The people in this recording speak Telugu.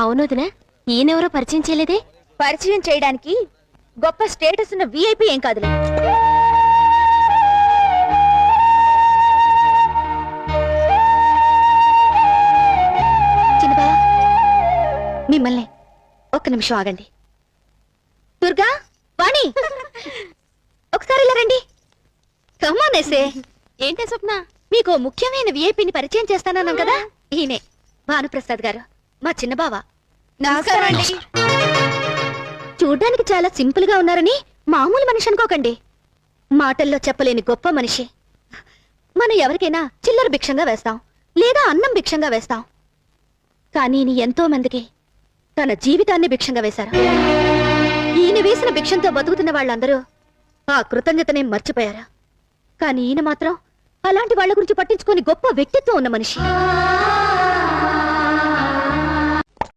అవునొదినా, ఈయనెవరో పరిచయం చేయలేదే? పరిచయం చేయడానికి గొప్ప స్టేటస్ ఉన్న విఐపి ఏం కాదులే. చిన్నబా, మిమ్మల్ని ఒక్క నిమిషం ఆగండి. దుర్గా, వాణి, ఒకసారి ఇలా రండి. కమ్మానేసే. ఏంటే స్వప్న, మీకు ముఖ్యమైన విఐపిని పరిచయం చేస్తానన్నాం కదా, ఈయనే భానుప్రసాద్ గారు, మా చిన్న బావ. నమస్కారం అండి. చూడ్డానికి చాలా సింపుల్ గా ఉన్నారని మామూలు మనిషి అనుకోకండి. మాటల్లో చెప్పలేని గొప్ప మనిషి. మనం ఎవరికైనా చిల్లర భిక్షంగా వేస్తాం, లేదా అన్నం భిక్షంగా వేస్తాం. కానీ ఈయన ఎంతో మందికి తన జీవితాన్ని భిక్షంగా వేశారు. ఈయన వేసిన భిక్షంతో బతుకుతున్న వాళ్ళందరూ ఆ కృతజ్ఞతనే మర్చిపోయారు. కానీ ఈయన మాత్రం అలాంటి వాళ్ళ గురించి పట్టించుకొని గొప్ప వ్యక్తిత్వం ఉన్న మనిషి.